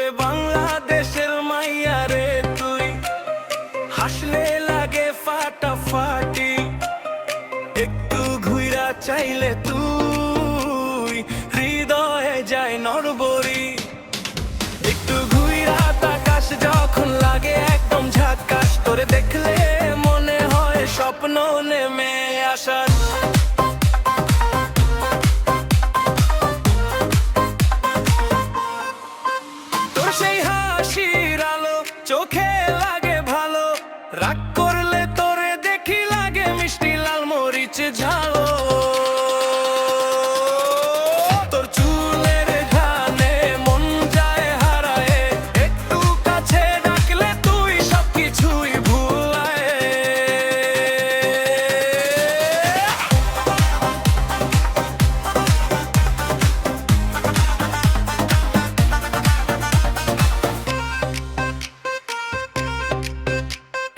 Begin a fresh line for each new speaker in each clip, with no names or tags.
ওরে বাংলাদেশের মাইয়া রে তুই, হাসলে লাগে ফাটাফাটি, একটু ঘুইরা চাইলে তুই হৃদয়ে যায় নড়বড়ি। একটু ঘুইরা তাকাস যখন লাগে একদম ঝাক্কাস, তোরে দেখলে মনে হয় স্বপ্ন নেমে আসার। তোর সেই হাসির আলো চোখে লাগে ভালো, রাগ করলে তোরে দেখি লাগে মিষ্টি লাল মরিচ ঝালো। তোর চুলের ঘ্রাণে মন যায় হারায়, একটু কাছে ডাকলে তুই সবকিছুই ভুলায়।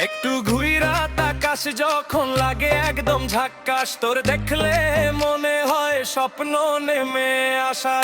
একটু ঘুইরা তাকাস যখন লাগে একদম ঝাক্কাস, তোর দেখলে মনে হয় স্বপ্ন নেমে আসা।